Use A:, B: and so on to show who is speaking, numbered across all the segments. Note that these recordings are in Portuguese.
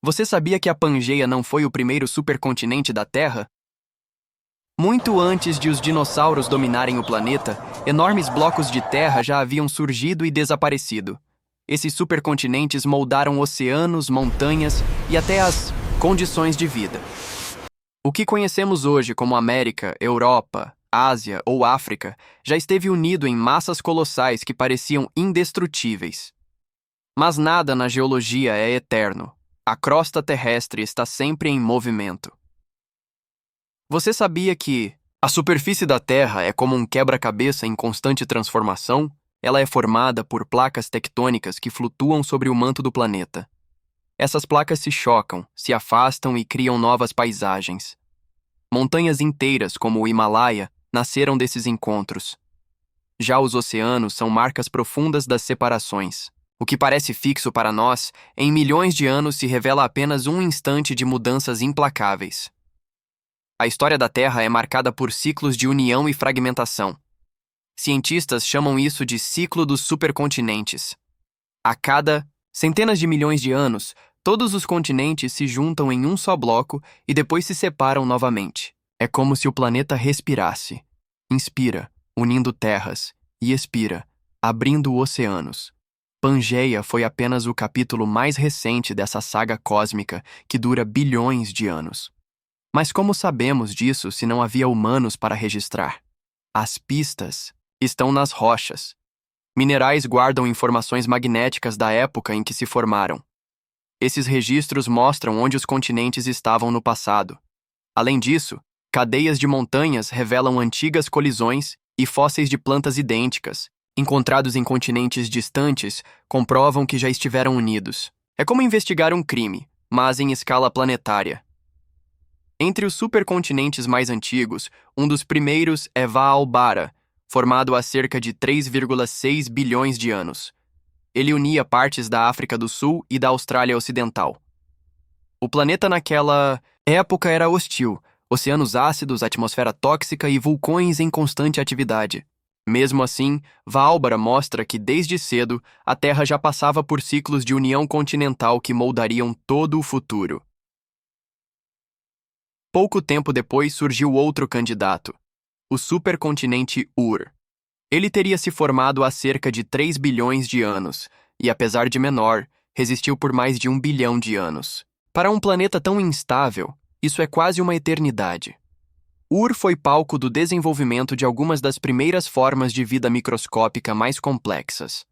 A: Você sabia que a Pangeia não foi o primeiro supercontinente da Terra? Muito antes de os dinossauros dominarem o planeta, enormes blocos de terra já haviam surgido e desaparecido. Esses supercontinentes moldaram oceanos, montanhas e até as condições de vida. O que conhecemos hoje como América, Europa, Ásia ou África já esteve unido em massas colossais que pareciam indestrutíveis. Mas nada na geologia é eterno. A crosta terrestre está sempre em movimento. Você sabia que a superfície da Terra é como um quebra-cabeça em constante transformação? Ela é formada por placas tectônicas que flutuam sobre o manto do planeta. Essas placas se chocam, se afastam e criam novas paisagens. Montanhas inteiras, como o Himalaia, nasceram desses encontros. Já os oceanos são marcas profundas das separações. O que parece fixo para nós, em milhões de anos se revela apenas um instante de mudanças implacáveis. A história da Terra é marcada por ciclos de união e fragmentação. Cientistas chamam isso de ciclo dos supercontinentes. A cada centenas de milhões de anos, todos os continentes se juntam em um só bloco e depois se separam novamente. É como se o planeta respirasse. Inspira, unindo terras, e expira, abrindo oceanos. Pangeia foi apenas o capítulo mais recente dessa saga cósmica que dura bilhões de anos. Mas como sabemos disso se não havia humanos para registrar? As pistas estão nas rochas. Minerais guardam informações magnéticas da época em que se formaram. Esses registros mostram onde os continentes estavam no passado. Além disso, cadeias de montanhas revelam antigas colisões e fósseis de plantas idênticas, encontrados em continentes distantes, comprovam que já estiveram unidos. É como investigar um crime, mas em escala planetária. Entre os supercontinentes mais antigos, um dos primeiros é Vaalbara, formado há cerca de 3,6 bilhões de anos. Ele unia partes da África do Sul e da Austrália Ocidental. O planeta naquela época era hostil, oceanos ácidos, atmosfera tóxica e vulcões em constante atividade. Mesmo assim, Vaalbara mostra que desde cedo a Terra já passava por ciclos de união continental que moldariam todo o futuro. Pouco tempo depois surgiu outro candidato, o supercontinente Ur. Ele teria se formado há cerca de 3 bilhões de anos, e apesar de menor, resistiu por mais de 1 bilhão de anos. Para um planeta tão instável, isso é quase uma eternidade. Ur foi palco do desenvolvimento de algumas das primeiras formas de vida microscópica mais complexas.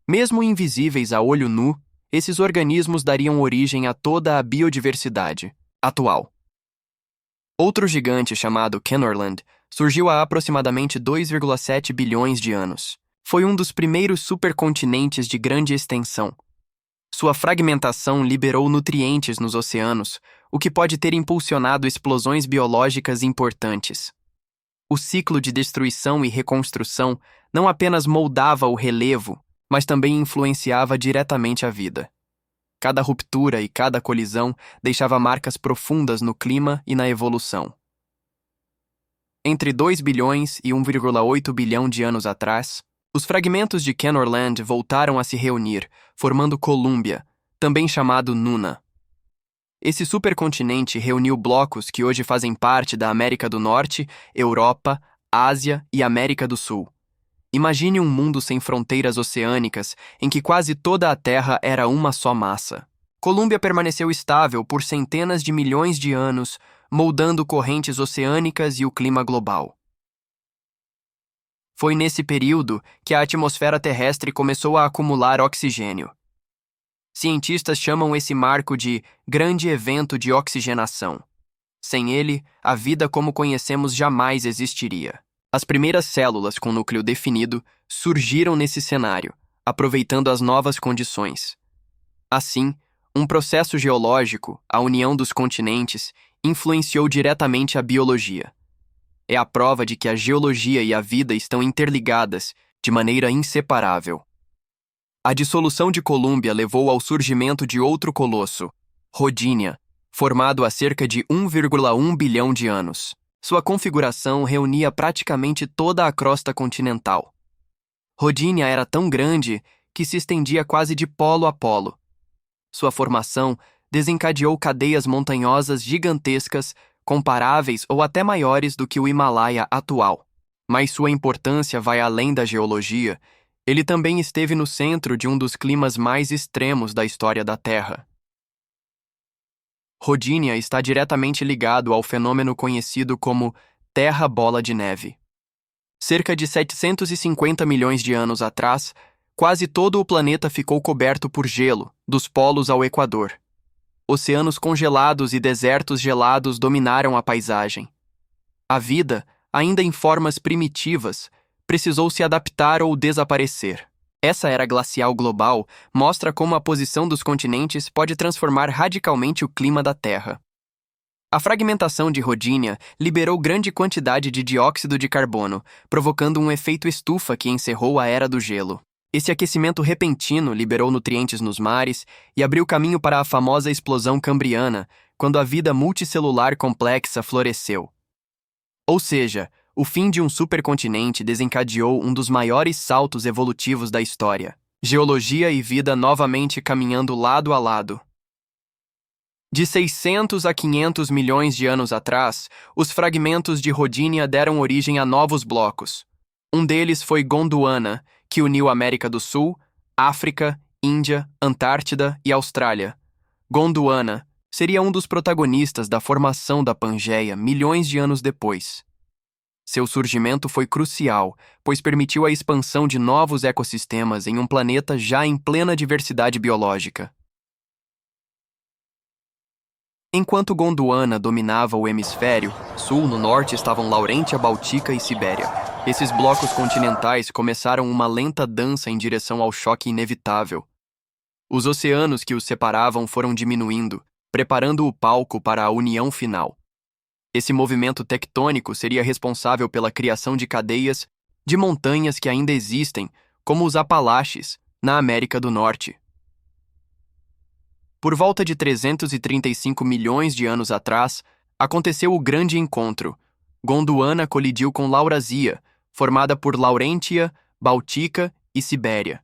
A: Mesmo invisíveis a olho nu, esses organismos dariam origem a toda a biodiversidade atual. Outro gigante chamado Kenorland surgiu há aproximadamente 2,7 bilhões de anos. Foi um dos primeiros supercontinentes de grande extensão. Sua fragmentação liberou nutrientes nos oceanos, o que pode ter impulsionado explosões biológicas importantes. O ciclo de destruição e reconstrução não apenas moldava o relevo, mas também influenciava diretamente a vida. Cada ruptura e cada colisão deixava marcas profundas no clima e na evolução. Entre 2 bilhões e 1,8 bilhão de anos atrás, os fragmentos de Kenorland voltaram a se reunir, formando Columbia, também chamado Nuna. Esse supercontinente reuniu blocos que hoje fazem parte da América do Norte, Europa, Ásia e América do Sul. Imagine um mundo sem fronteiras oceânicas, em que quase toda a Terra era uma só massa. Colômbia permaneceu estável por centenas de milhões de anos, moldando correntes oceânicas e o clima global. Foi nesse período que a atmosfera terrestre começou a acumular oxigênio. Cientistas chamam esse marco de grande evento de oxigenação. Sem ele, a vida como conhecemos jamais existiria. As primeiras células com núcleo definido surgiram nesse cenário, aproveitando as novas condições. Assim, um processo geológico, a união dos continentes, influenciou diretamente a biologia. É a prova de que a geologia e a vida estão interligadas de maneira inseparável. A dissolução de Colômbia levou ao surgimento de outro colosso, Rodinia, formado há cerca de 1,1 bilhão de anos. Sua configuração reunia praticamente toda a crosta continental. Rodinia era tão grande que se estendia quase de polo a polo. Sua formação desencadeou cadeias montanhosas gigantescas, comparáveis ou até maiores do que o Himalaia atual. Mas sua importância vai além da geologia. Ele também esteve no centro de um dos climas mais extremos da história da Terra. Rodinia está diretamente ligado ao fenômeno conhecido como Terra Bola de Neve. Cerca de 750 milhões de anos atrás, quase todo o planeta ficou coberto por gelo, dos polos ao Equador. Oceanos congelados e desertos gelados dominaram a paisagem. A vida, ainda em formas primitivas, precisou se adaptar ou desaparecer. Essa era glacial global mostra como a posição dos continentes pode transformar radicalmente o clima da Terra. A fragmentação de Rodinia liberou grande quantidade de dióxido de carbono, provocando um efeito estufa que encerrou a Era do Gelo. Esse aquecimento repentino liberou nutrientes nos mares e abriu caminho para a famosa explosão cambriana, quando a vida multicelular complexa floresceu. Ou seja, o fim de um supercontinente desencadeou um dos maiores saltos evolutivos da história. Geologia e vida novamente caminhando lado a lado. De 600 a 500 milhões de anos atrás, os fragmentos de Rodinia deram origem a novos blocos. Um deles foi Gondwana, que uniu América do Sul, África, Índia, Antártida e Austrália. Gondwana seria um dos protagonistas da formação da Pangeia milhões de anos depois. Seu surgimento foi crucial, pois permitiu a expansão de novos ecossistemas em um planeta já em plena diversidade biológica. Enquanto Gondwana dominava o hemisfério sul, no norte estavam Laurentia, Báltica e Sibéria. Esses blocos continentais começaram uma lenta dança em direção ao choque inevitável. Os oceanos que os separavam foram diminuindo, preparando o palco para a união final. Esse movimento tectônico seria responsável pela criação de cadeias de montanhas que ainda existem, como os Apalaches, na América do Norte. Por volta de 335 milhões de anos atrás, aconteceu o Grande Encontro. Gondwana colidiu com Laurasia, formada por Laurentia, Báltica e Sibéria.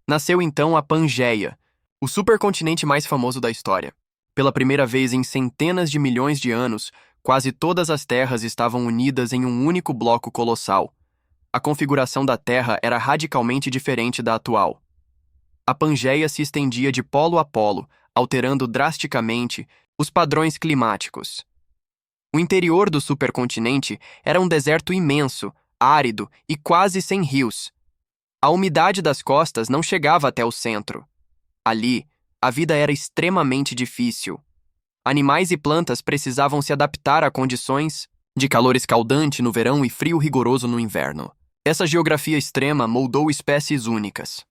A: Nasceu então a Pangeia, o supercontinente mais famoso da história. Pela primeira vez em centenas de milhões de anos, quase todas as terras estavam unidas em um único bloco colossal. A configuração da Terra era radicalmente diferente da atual. A Pangeia se estendia de polo a polo, alterando drasticamente os padrões climáticos. O interior do supercontinente era um deserto imenso, árido e quase sem rios. A umidade das costas não chegava até o centro. Ali, a vida era extremamente difícil. Animais e plantas precisavam se adaptar a condições de calor escaldante no verão e frio rigoroso no inverno. Essa geografia extrema moldou espécies únicas.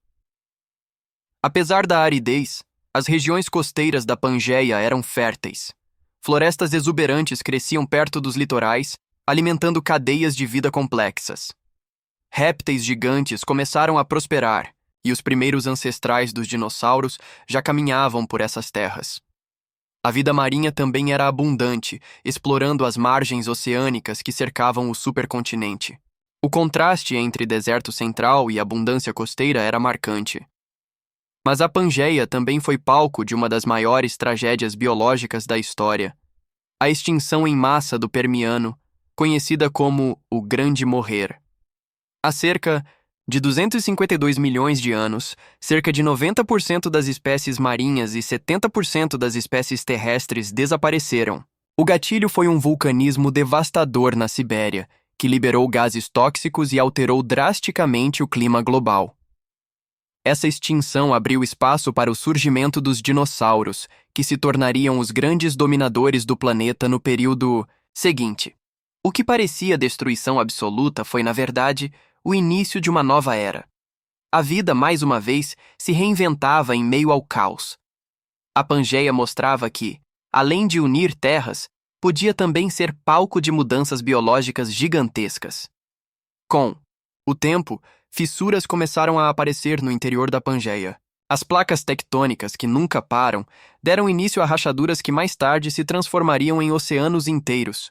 A: Apesar da aridez, as regiões costeiras da Pangeia eram férteis. Florestas exuberantes cresciam perto dos litorais, alimentando cadeias de vida complexas. Répteis gigantes começaram a prosperar, e os primeiros ancestrais dos dinossauros já caminhavam por essas terras. A vida marinha também era abundante, explorando as margens oceânicas que cercavam o supercontinente. O contraste entre deserto central e abundância costeira era marcante. Mas a Pangeia também foi palco de uma das maiores tragédias biológicas da história. A extinção em massa do Permiano, conhecida como o Grande Morrer. Há cerca de 252 milhões de anos, cerca de 90% das espécies marinhas e 70% das espécies terrestres desapareceram. O gatilho foi um vulcanismo devastador na Sibéria, que liberou gases tóxicos e alterou drasticamente o clima global. Essa extinção abriu espaço para o surgimento dos dinossauros, que se tornariam os grandes dominadores do planeta no período seguinte. O que parecia destruição absoluta foi, na verdade, o início de uma nova era. A vida, mais uma vez, se reinventava em meio ao caos. A Pangeia mostrava que, além de unir terras, podia também ser palco de mudanças biológicas gigantescas. Com o tempo, fissuras começaram a aparecer no interior da Pangeia. As placas tectônicas, que nunca param, deram início a rachaduras que mais tarde se transformariam em oceanos inteiros.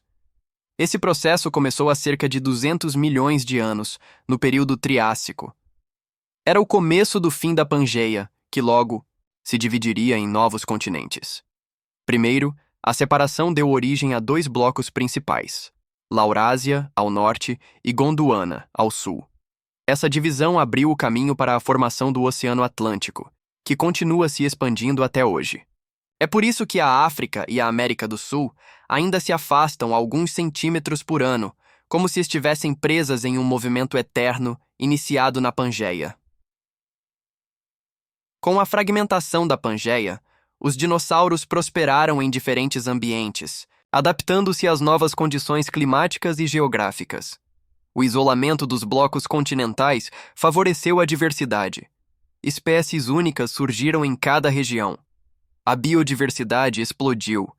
A: Esse processo começou há cerca de 200 milhões de anos, no período Triássico. Era o começo do fim da Pangeia, que logo se dividiria em novos continentes. Primeiro, a separação deu origem a dois blocos principais: Laurásia, ao norte, e Gondwana, ao sul. Essa divisão abriu o caminho para a formação do Oceano Atlântico, que continua se expandindo até hoje. É por isso que a África e a América do Sul ainda se afastam alguns centímetros por ano, como se estivessem presas em um movimento eterno iniciado na Pangeia. Com a fragmentação da Pangeia, os dinossauros prosperaram em diferentes ambientes, adaptando-se às novas condições climáticas e geográficas. O isolamento dos blocos continentais favoreceu a diversidade. Espécies únicas surgiram em cada região. A biodiversidade explodiu.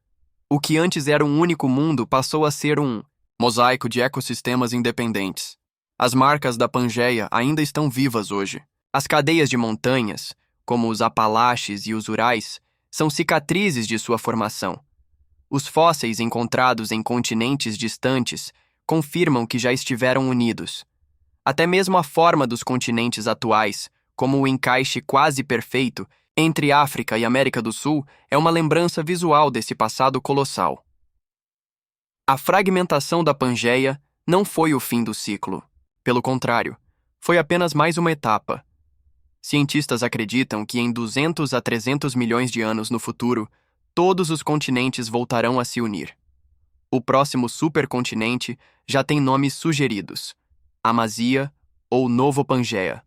A: O que antes era um único mundo passou a ser um mosaico de ecossistemas independentes. As marcas da Pangeia ainda estão vivas hoje. As cadeias de montanhas, como os Apalaches e os Urais, são cicatrizes de sua formação. Os fósseis encontrados em continentes distantes confirmam que já estiveram unidos. Até mesmo a forma dos continentes atuais, como o encaixe quase perfeito entre África e América do Sul, é uma lembrança visual desse passado colossal. A fragmentação da Pangeia não foi o fim do ciclo. Pelo contrário, foi apenas mais uma etapa. Cientistas acreditam que em 200 a 300 milhões de anos no futuro, todos os continentes voltarão a se unir. O próximo supercontinente já tem nomes sugeridos: Amásia ou Novo Pangeia.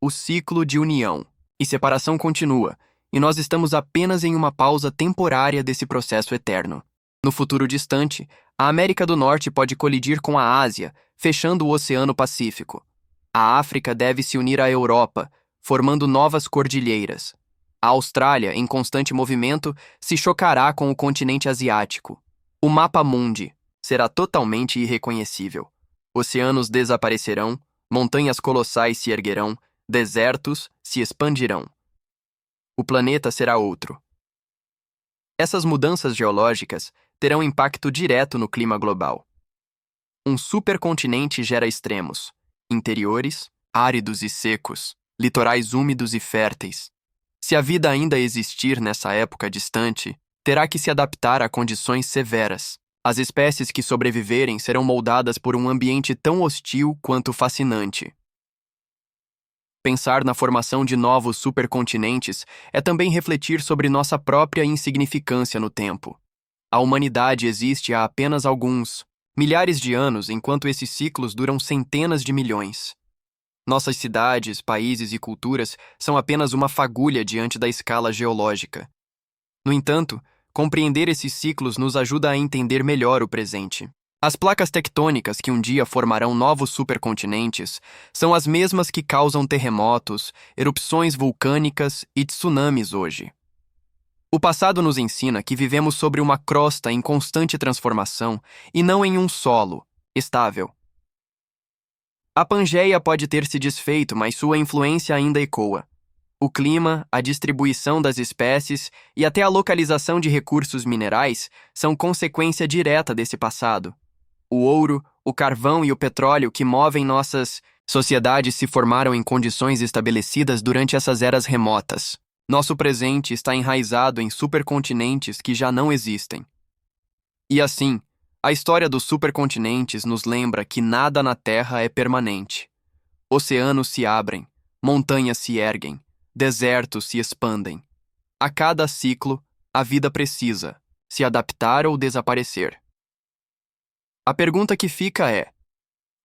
A: O ciclo de união e separação continua, e nós estamos apenas em uma pausa temporária desse processo eterno. No futuro distante, a América do Norte pode colidir com a Ásia, fechando o Oceano Pacífico. A África deve se unir à Europa, formando novas cordilheiras. A Austrália, em constante movimento, se chocará com o continente asiático. O mapa mundi será totalmente irreconhecível. Oceanos desaparecerão, montanhas colossais se erguerão, desertos se expandirão. O planeta será outro. Essas mudanças geológicas terão impacto direto no clima global. Um supercontinente gera extremos: interiores, áridos e secos, litorais úmidos e férteis. Se a vida ainda existir nessa época distante, terá que se adaptar a condições severas. As espécies que sobreviverem serão moldadas por um ambiente tão hostil quanto fascinante. Pensar na formação de novos supercontinentes é também refletir sobre nossa própria insignificância no tempo. A humanidade existe há apenas alguns milhares de anos, enquanto esses ciclos duram centenas de milhões. Nossas cidades, países e culturas são apenas uma fagulha diante da escala geológica. No entanto, compreender esses ciclos nos ajuda a entender melhor o presente. As placas tectônicas que um dia formarão novos supercontinentes são as mesmas que causam terremotos, erupções vulcânicas e tsunamis hoje. O passado nos ensina que vivemos sobre uma crosta em constante transformação e não em um solo estável. A Pangeia pode ter se desfeito, mas sua influência ainda ecoa. O clima, a distribuição das espécies e até a localização de recursos minerais são consequência direta desse passado. O ouro, o carvão e o petróleo que movem nossas sociedades se formaram em condições estabelecidas durante essas eras remotas. Nosso presente está enraizado em supercontinentes que já não existem. E assim, a história dos supercontinentes nos lembra que nada na Terra é permanente. Oceanos se abrem, montanhas se erguem, desertos se expandem. A cada ciclo, a vida precisa se adaptar ou desaparecer. A pergunta que fica é: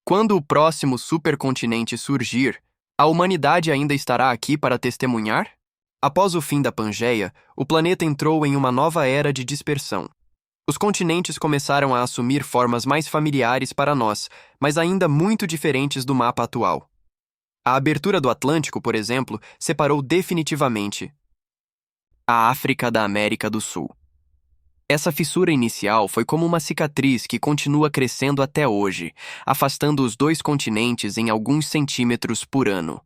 A: quando o próximo supercontinente surgir, a humanidade ainda estará aqui para testemunhar? Após o fim da Pangeia, o planeta entrou em uma nova era de dispersão. Os continentes começaram a assumir formas mais familiares para nós, mas ainda muito diferentes do mapa atual. A abertura do Atlântico, por exemplo, separou definitivamente a África da América do Sul. Essa fissura inicial foi como uma cicatriz que continua crescendo até hoje, afastando os dois continentes em alguns centímetros por ano.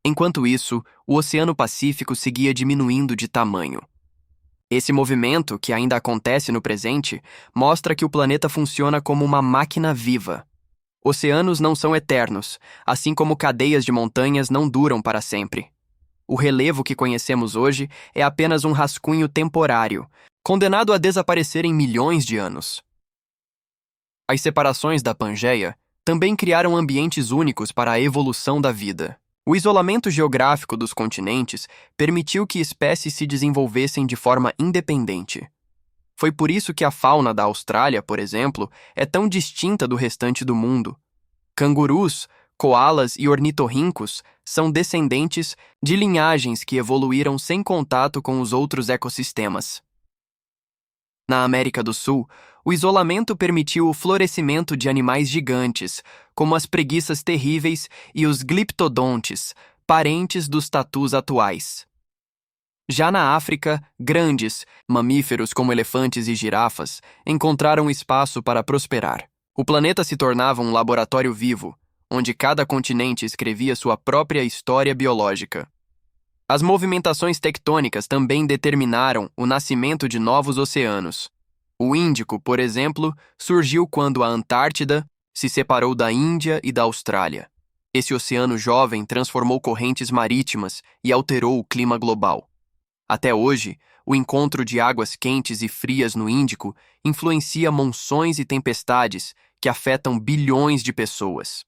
A: Enquanto isso, o Oceano Pacífico seguia diminuindo de tamanho. Esse movimento, que ainda acontece no presente, mostra que o planeta funciona como uma máquina viva. Oceanos não são eternos, assim como cadeias de montanhas não duram para sempre. O relevo que conhecemos hoje é apenas um rascunho temporário, condenado a desaparecer em milhões de anos. As separações da Pangeia também criaram ambientes únicos para a evolução da vida. O isolamento geográfico dos continentes permitiu que espécies se desenvolvessem de forma independente. Foi por isso que a fauna da Austrália, por exemplo, é tão distinta do restante do mundo. Cangurus, coalas e ornitorrincos são descendentes de linhagens que evoluíram sem contato com os outros ecossistemas. Na América do Sul, o isolamento permitiu o florescimento de animais gigantes, como as preguiças terríveis e os gliptodontes, parentes dos tatus atuais. Já na África, grandes mamíferos como elefantes e girafas encontraram espaço para prosperar. O planeta se tornava um laboratório vivo, onde cada continente escrevia sua própria história biológica. As movimentações tectônicas também determinaram o nascimento de novos oceanos. O Índico, por exemplo, surgiu quando a Antártida se separou da Índia e da Austrália. Esse oceano jovem transformou correntes marítimas e alterou o clima global. Até hoje, o encontro de águas quentes e frias no Índico influencia monções e tempestades que afetam bilhões de pessoas.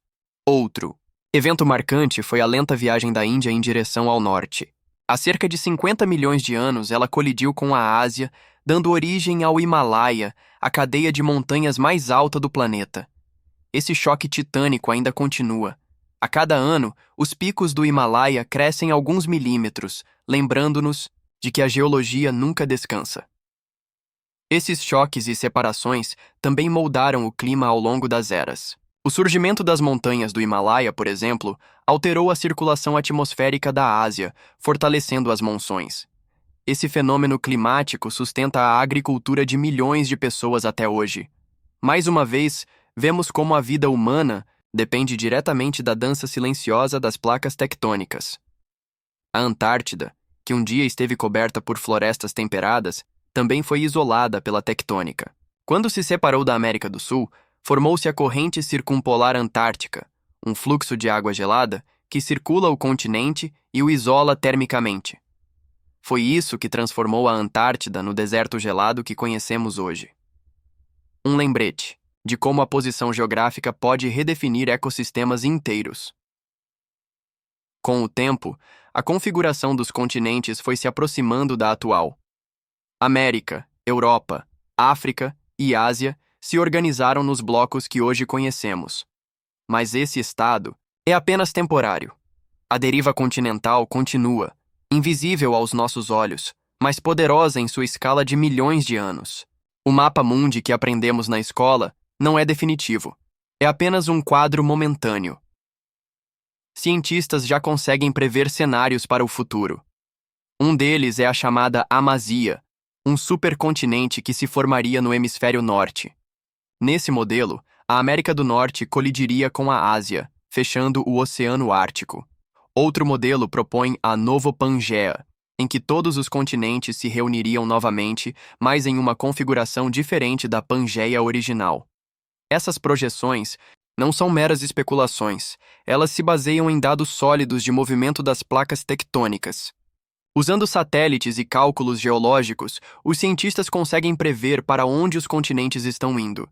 A: Outro evento marcante foi a lenta viagem da Índia em direção ao norte. Há cerca de 50 milhões de anos, ela colidiu com a Ásia, dando origem ao Himalaia, a cadeia de montanhas mais alta do planeta. Esse choque titânico ainda continua. A cada ano, os picos do Himalaia crescem alguns milímetros, lembrando-nos de que a geologia nunca descansa. Esses choques e separações também moldaram o clima ao longo das eras. O surgimento das montanhas do Himalaia, por exemplo, alterou a circulação atmosférica da Ásia, fortalecendo as monções. Esse fenômeno climático sustenta a agricultura de milhões de pessoas até hoje. Mais uma vez, vemos como a vida humana depende diretamente da dança silenciosa das placas tectônicas. A Antártida, que um dia esteve coberta por florestas temperadas, também foi isolada pela tectônica. Quando se separou da América do Sul, formou-se a corrente circumpolar antártica, um fluxo de água gelada que circula o continente e o isola termicamente. Foi isso que transformou a Antártida no deserto gelado que conhecemos hoje. Um lembrete de como a posição geográfica pode redefinir ecossistemas inteiros. Com o tempo, a configuração dos continentes foi se aproximando da atual. América, Europa, África e Ásia se organizaram nos blocos que hoje conhecemos. Mas esse estado é apenas temporário. A deriva continental continua, invisível aos nossos olhos, mas poderosa em sua escala de milhões de anos. O mapa mundi que aprendemos na escola não é definitivo. É apenas um quadro momentâneo. Cientistas já conseguem prever cenários para o futuro. Um deles é a chamada Amazia, um supercontinente que se formaria no hemisfério norte. Nesse modelo, a América do Norte colidiria com a Ásia, fechando o Oceano Ártico. Outro modelo propõe a Novopangeia, em que todos os continentes se reuniriam novamente, mas em uma configuração diferente da Pangeia original. Essas projeções não são meras especulações, elas se baseiam em dados sólidos de movimento das placas tectônicas. Usando satélites e cálculos geológicos, os cientistas conseguem prever para onde os continentes estão indo.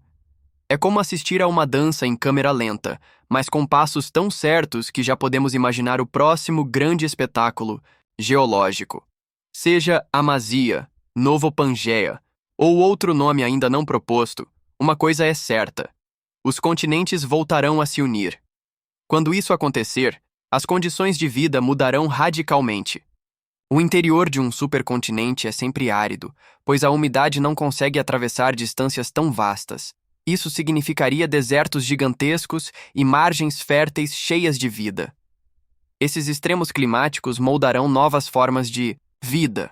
A: É como assistir a uma dança em câmera lenta, mas com passos tão certos que já podemos imaginar o próximo grande espetáculo geológico. Seja Amazia, Novopangeia ou outro nome ainda não proposto, uma coisa é certa: os continentes voltarão a se unir. Quando isso acontecer, as condições de vida mudarão radicalmente. O interior de um supercontinente é sempre árido, pois a umidade não consegue atravessar distâncias tão vastas. Isso significaria desertos gigantescos e margens férteis cheias de vida. Esses extremos climáticos moldarão novas formas de vida.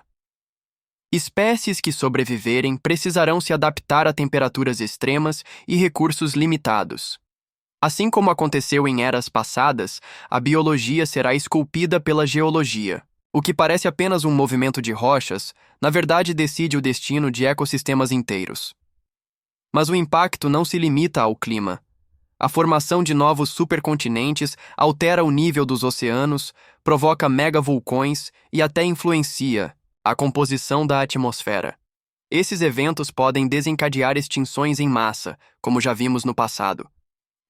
A: Espécies que sobreviverem precisarão se adaptar a temperaturas extremas e recursos limitados. Assim como aconteceu em eras passadas, a biologia será esculpida pela geologia. O que parece apenas um movimento de rochas, na verdade decide o destino de ecossistemas inteiros. Mas o impacto não se limita ao clima. A formação de novos supercontinentes altera o nível dos oceanos, provoca megavulcões e até influencia a composição da atmosfera. Esses eventos podem desencadear extinções em massa, como já vimos no passado.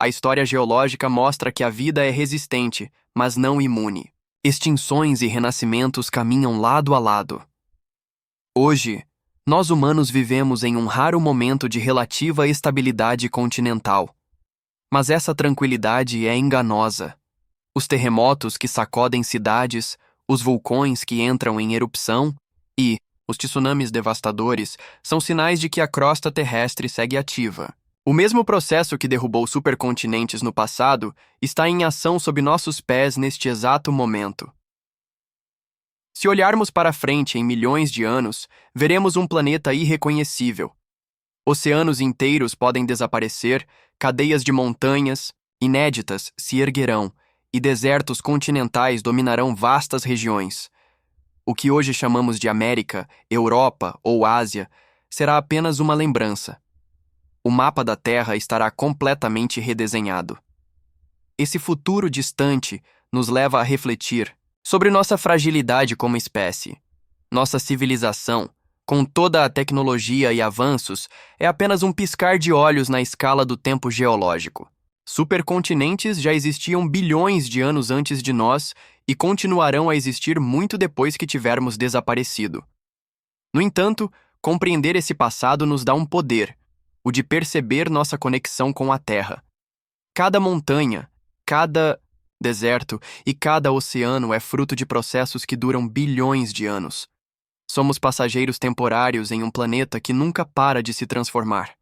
A: A história geológica mostra que a vida é resistente, mas não imune. Extinções e renascimentos caminham lado a lado. Hoje, nós humanos vivemos em um raro momento de relativa estabilidade continental. Mas essa tranquilidade é enganosa. Os terremotos que sacodem cidades, os vulcões que entram em erupção e os tsunamis devastadores são sinais de que a crosta terrestre segue ativa. O mesmo processo que derrubou supercontinentes no passado está em ação sob nossos pés neste exato momento. Se olharmos para frente em milhões de anos, veremos um planeta irreconhecível. Oceanos inteiros podem desaparecer, cadeias de montanhas inéditas se erguerão e desertos continentais dominarão vastas regiões. O que hoje chamamos de América, Europa ou Ásia será apenas uma lembrança. O mapa da Terra estará completamente redesenhado. Esse futuro distante nos leva a refletir sobre nossa fragilidade como espécie. Nossa civilização, com toda a tecnologia e avanços, é apenas um piscar de olhos na escala do tempo geológico. Supercontinentes já existiam bilhões de anos antes de nós e continuarão a existir muito depois que tivermos desaparecido. No entanto, compreender esse passado nos dá um poder, o de perceber nossa conexão com a Terra. Cada montanha, cada deserto e cada oceano é fruto de processos que duram bilhões de anos. Somos passageiros temporários em um planeta que nunca para de se transformar.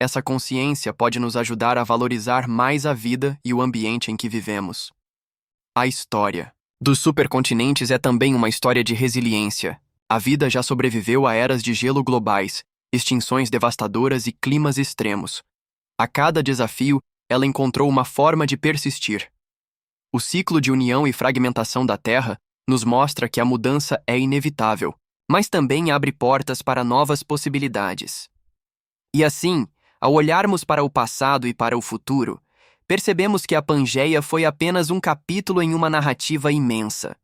A: Essa consciência pode nos ajudar a valorizar mais a vida e o ambiente em que vivemos. A história dos supercontinentes é também uma história de resiliência. A vida já sobreviveu a eras de gelo globais, extinções devastadoras e climas extremos. A cada desafio, ela encontrou uma forma de persistir. O ciclo de união e fragmentação da Terra nos mostra que a mudança é inevitável, mas também abre portas para novas possibilidades. E assim, ao olharmos para o passado e para o futuro, percebemos que a Pangeia foi apenas um capítulo em uma narrativa imensa.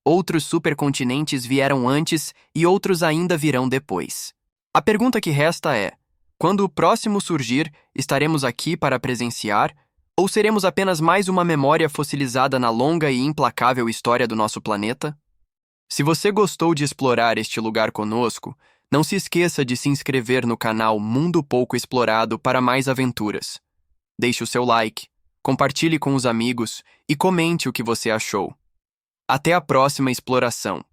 A: Outros supercontinentes vieram antes e outros ainda virão depois. A pergunta que resta é: quando o próximo surgir, estaremos aqui para presenciar, ou seremos apenas mais uma memória fossilizada na longa e implacável história do nosso planeta? Se você gostou de explorar este lugar conosco, não se esqueça de se inscrever no canal Mundo Pouco Explorado para mais aventuras. Deixe o seu like, compartilhe com os amigos e comente o que você achou. Até a próxima exploração!